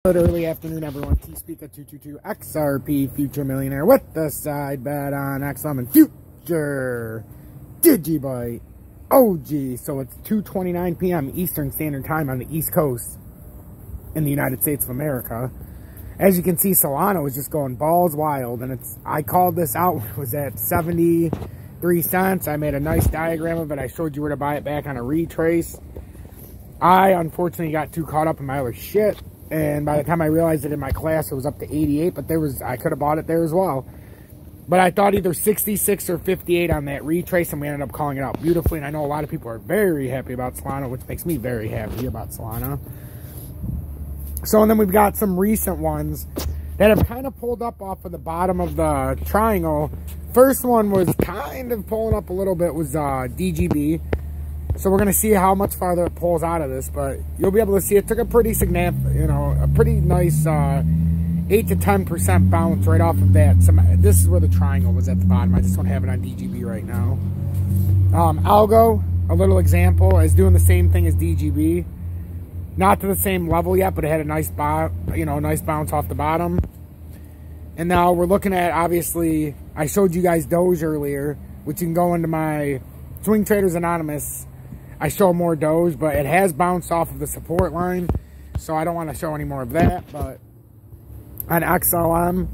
Good early afternoon, everyone. T-Speaker 222 XRP Future Millionaire with the side bet on Xlm Future Dgb OG. So it's 2:29 p.m. Eastern Standard Time on the East Coast in the United States of America. As you can see, Solana was just going balls wild, and I called this out when it was at 73 cents. I made a nice diagram of it. I showed you where to buy it back on a retrace. I unfortunately got too caught up in my other shit. And by the time I realized it in my class, it was up to 88, but I could have bought it there as well. But I thought either 66 or 58 on that retrace, and we ended up calling it out beautifully. And I know a lot of people are very happy about Solana, which makes me very happy about Solana. So, and then we've got some recent ones that have kind of pulled up off of the bottom of the triangle. First one was kind of pulling up a little bit, was DGB. So we're going to see how much farther it pulls out of this, but you'll be able to see it took a pretty significant, a pretty nice 8 to 10% bounce right off of that. This is where the triangle was at the bottom. I just don't have it on DGB right now. Algo, a little example, is doing the same thing as DGB. Not to the same level yet, but it had a nice nice bounce off the bottom. And now we're looking at, obviously, I showed you guys Doge earlier, which you can go into my Swing Traders Anonymous. I show more Doge, but it has bounced off of the support line, so I don't want to show any more of that. But on XLM,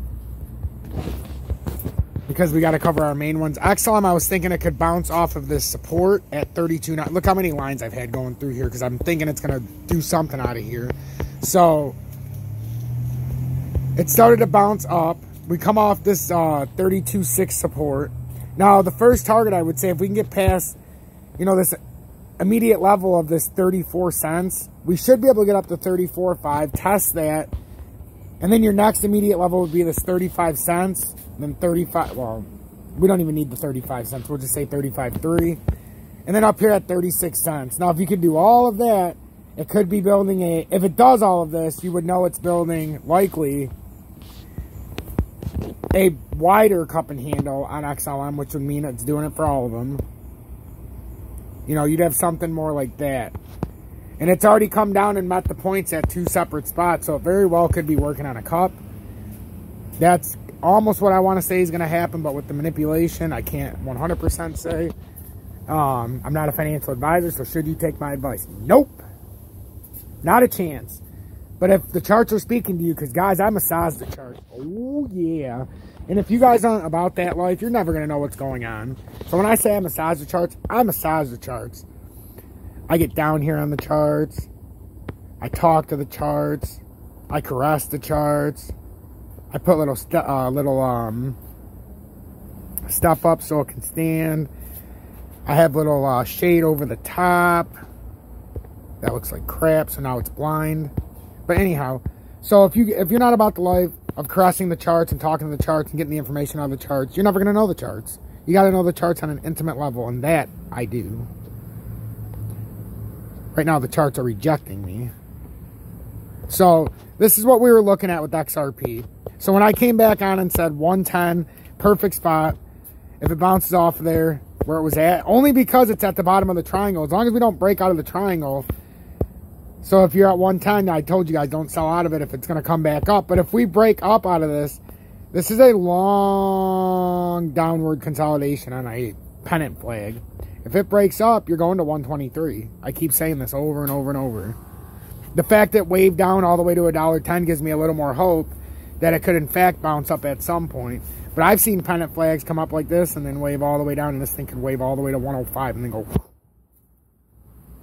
because we got to cover our main ones, XLM, I was thinking it could bounce off of this support at 32.9. Look how many lines I've had going through here, because I'm thinking it's going to do something out of here. So it started to bounce up. We come off this 32.6 support. Now, the first target, I would say, if we can get past, this immediate level of this 34 cents, we should be able to get up to 34.5, test that, and then your next immediate level would be this 35 cents, and then 35, well, we don't even need the 35 cents, we'll just say 35.3, and then up here at 36 cents. Now, if you could do all of that, it could be building if it does all of this, you would know it's building, likely, a wider cup and handle on XLM, which would mean it's doing it for all of them. You'd have something more like that. And it's already come down and met the points at two separate spots, so it very well could be working on a cup. That's almost what I want to say is going to happen, but with the manipulation, I can't 100% say. I'm not a financial advisor, so should you take my advice? Nope. Not a chance. But if the charts are speaking to you, because, guys, I massage the charts. Oh, yeah. And if you guys aren't about that life, you're never going to know what's going on. So when I say I massage the charts, I massage the charts. I get down here on the charts. I talk to the charts. I caress the charts. I put little stuff up so it can stand. I have little shade over the top. That looks like crap, so now it's blind. But anyhow, so if you're not about the life of caressing the charts and talking to the charts and getting the information out of the charts, you're never going to know the charts. You got to know the charts on an intimate level, and that I do. Right now, the charts are rejecting me. So this is what we were looking at with XRP. So when I came back on and said 110, perfect spot, if it bounces off there where it was at, only because it's at the bottom of the triangle, as long as we don't break out of the triangle. So if you're at 110, I told you guys don't sell out of it if it's going to come back up. But if we break up out of this, this is a long downward consolidation on a pennant flag. If it breaks up, you're going to 123. I keep saying this over and over and over. The fact that it waved down all the way to $1.10 gives me a little more hope that it could in fact bounce up at some point. But I've seen pennant flags come up like this and then wave all the way down, and this thing could wave all the way to 105 and then go.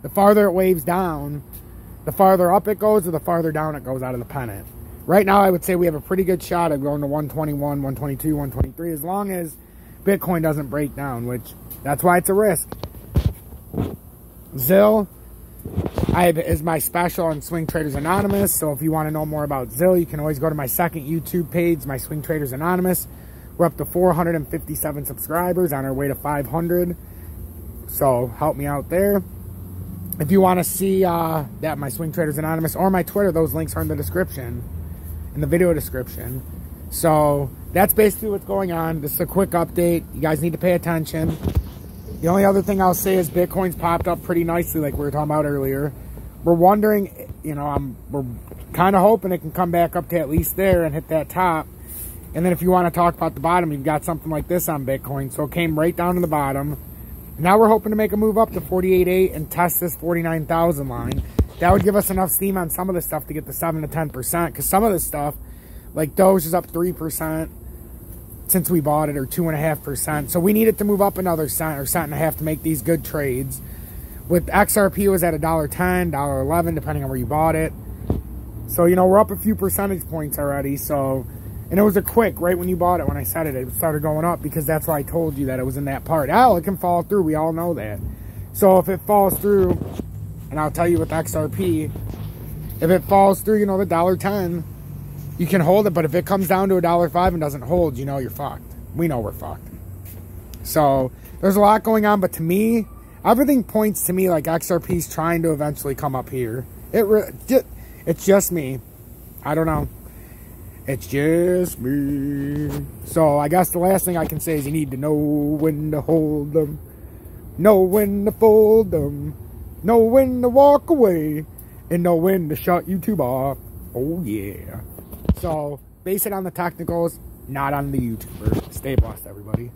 The farther it waves down, the farther up it goes, or the farther down it goes out of the pennant. Right now, I would say we have a pretty good shot of going to 121, 122, 123, as long as Bitcoin doesn't break down, which, that's why it's a risk. ZIL is my special on Swing Traders Anonymous, so if you want to know more about ZIL, you can always go to my second YouTube page, my Swing Traders Anonymous. We're up to 457 subscribers, on our way to 500, so help me out there. If you want to see that, my Swing Traders Anonymous or my Twitter, those links are in the description, in the video description. So that's basically what's going on. This is a quick update. You guys need to pay attention. The only other thing I'll say is Bitcoin's popped up pretty nicely like we were talking about earlier. we're wondering, you know, we're kind of hoping it can come back up to at least there and hit that top. And then if you want to talk about the bottom, you've got something like this on Bitcoin. So it came right down to the bottom. Now we're hoping to make a move up to 48.8 and test this 49,000 line. That would give us enough steam on some of this stuff to get the 7 to 10%. Because some of this stuff, like Doge, is up 3% since we bought it, or 2.5%. So we need it to move up another cent or cent and a half to make these good trades. With XRP, it was at $1.10, $1.11, depending on where you bought it. So, you know, we're up a few percentage points already. So, and it was a quick, right when you bought it, when I said it, it started going up, because that's why I told you that it was in that part. Oh, it can fall through. We all know that. So if it falls through, and I'll tell you with XRP, if it falls through, you know, the $1.10, you can hold it. But if it comes down to $1.05 and doesn't hold, you know you're fucked. We know we're fucked. So there's a lot going on. But to me, everything points to me like XRP's trying to eventually come up here. It's just me. I don't know. It's just me. So I guess the last thing I can say is you need to know when to hold them, know when to fold them, know when to walk away, and know when to shut YouTube off. Oh yeah. So base it on the technicals, not on the YouTuber. Stay blessed, everybody.